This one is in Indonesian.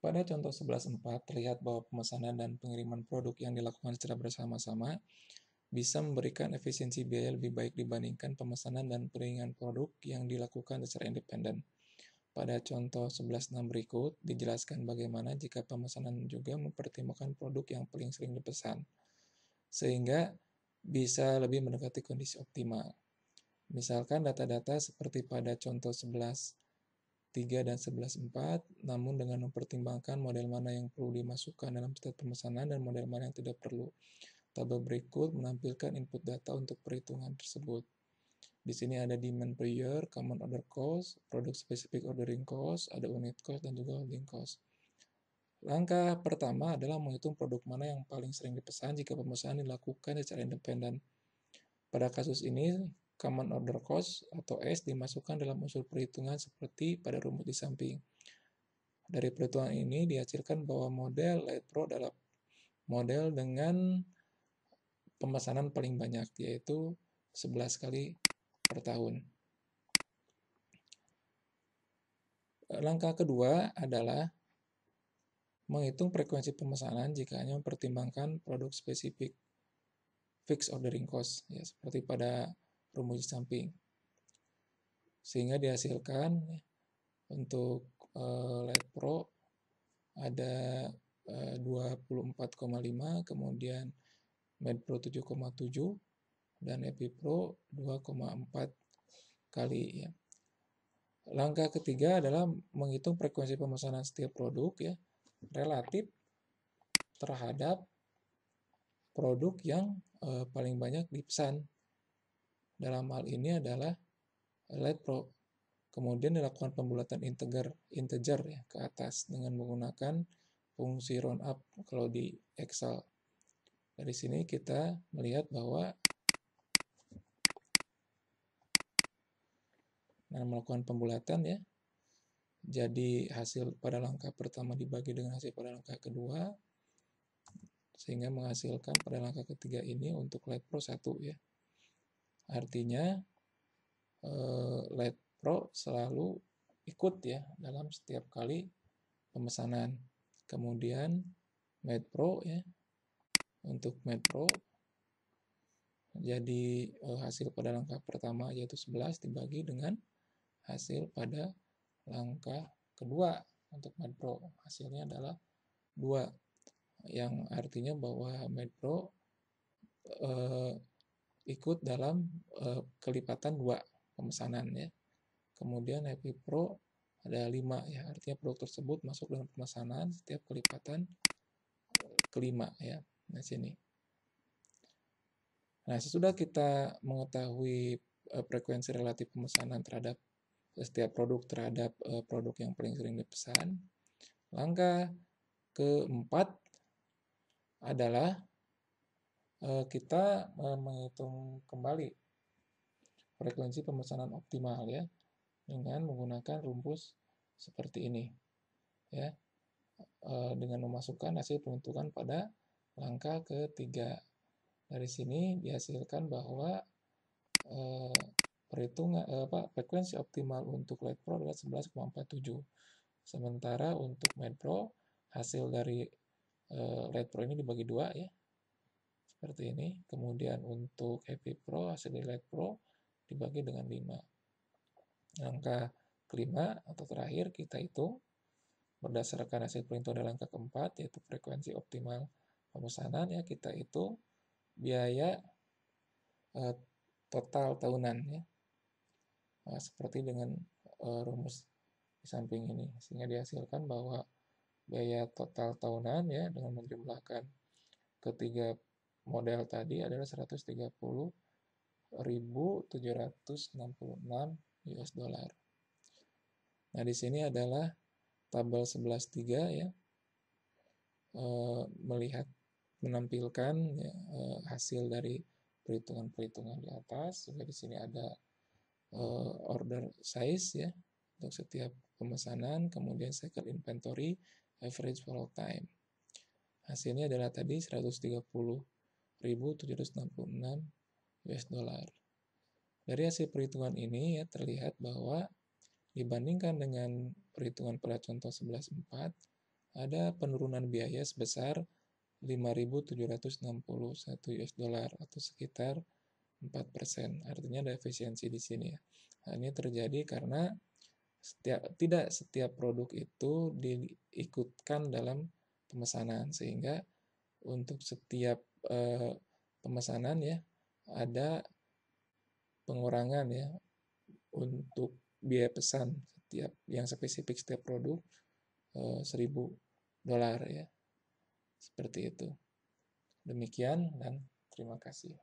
Pada contoh 11.4 terlihat bahwa pemesanan dan pengiriman produk yang dilakukan secara bersama-sama bisa memberikan efisiensi biaya lebih baik dibandingkan pemesanan dan pengiriman produk yang dilakukan secara independen. Pada contoh 11.6 berikut, dijelaskan bagaimana jika pemesanan juga mempertimbangkan produk yang paling sering dipesan, sehingga bisa lebih mendekati kondisi optimal. Misalkan data-data seperti pada contoh 11.3 dan 11.4, namun dengan mempertimbangkan model mana yang perlu dimasukkan dalam setiap pemesanan dan model mana yang tidak perlu. Tabel berikut menampilkan input data untuk perhitungan tersebut. Di sini ada demand per year, common order cost, product specific ordering cost, ada unit cost, dan juga holding cost. Langkah pertama adalah menghitung produk mana yang paling sering dipesan jika pemesanan dilakukan secara independen. Pada kasus ini, common order cost atau S dimasukkan dalam unsur perhitungan seperti pada rumus di samping. Dari perhitungan ini dihasilkan bahwa model Light Pro adalah model dengan pemesanan paling banyak, yaitu 11 kali per tahun. Langkah kedua adalah menghitung frekuensi pemesanan jika hanya mempertimbangkan produk spesifik fixed ordering cost, ya, seperti pada rumus di samping. Sehingga dihasilkan untuk Light Pro ada 24,5, kemudian Med Pro 7,7, dan Epi Pro 2,4 kali, ya. Langkah ketiga adalah menghitung frekuensi pemesanan setiap produk, ya, relatif terhadap produk yang paling banyak dipesan. Dalam hal ini adalah Light Pro. Kemudian dilakukan pembulatan integer ya, ke atas dengan menggunakan fungsi roundup kalau di Excel. Dari sini kita melihat bahwa melakukan pembulatan, ya, jadi hasil pada langkah pertama dibagi dengan hasil pada langkah kedua, sehingga menghasilkan pada langkah ketiga ini untuk Light Pro 1, ya. Artinya Light Pro selalu ikut, ya, dalam setiap kali pemesanan. Kemudian Med Pro, ya, untuk Med Pro jadi hasil pada langkah pertama yaitu 11 dibagi dengan hasil pada langkah kedua untuk Med Pro, hasilnya adalah 2, yang artinya bahwa Med Pro ikut dalam kelipatan 2 pemesanan, ya. Kemudian Epi Pro ada 5, ya, artinya produk tersebut masuk dalam pemesanan setiap kelipatan kelima, ya. Nah, sini. Nah, sesudah kita mengetahui frekuensi relatif pemesanan terhadap setiap produk terhadap produk yang paling sering dipesan, langkah keempat adalah kita menghitung kembali frekuensi pemesanan optimal, ya, dengan menggunakan rumus seperti ini, ya, dengan memasukkan hasil perhitungan pada langkah ketiga. Dari sini dihasilkan bahwa frekuensi optimal untuk Light Pro adalah 11,47. Sementara untuk Med Pro hasil dari Light Pro ini dibagi 2, ya, seperti ini. Kemudian untuk Epi Pro hasil dari Light Pro dibagi dengan 5. Langkah kelima atau terakhir kita hitung berdasarkan hasil perhitungan dari langkah keempat, yaitu frekuensi optimal pemesanan, ya, kita hitung biaya total tahunan, ya. Nah, seperti dengan rumus di samping ini, sehingga dihasilkan bahwa biaya total tahunan, ya, dengan menjumlahkan ketiga model tadi adalah 130.766 US dollar. Nah, di sini adalah tabel 11.3, ya, menampilkan, ya, hasil dari perhitungan-perhitungan di atas. Juga di sini ada order size, ya, untuk setiap pemesanan, kemudian cycle inventory, average follow time. Hasilnya adalah tadi 130.766 US dollar. Dari hasil perhitungan ini, ya, terlihat bahwa dibandingkan dengan perhitungan pada contoh 11.4, ada penurunan biaya sebesar 5.761 US dollar atau sekitar 4%. Artinya ada efisiensi di sini ya. Nah, ini terjadi karena tidak setiap produk itu diikutkan dalam pemesanan, sehingga untuk setiap pemesanan ya ada pengurangan ya untuk biaya pesan setiap yang spesifik setiap produk $1.000 ya. Seperti itu. Demikian dan terima kasih.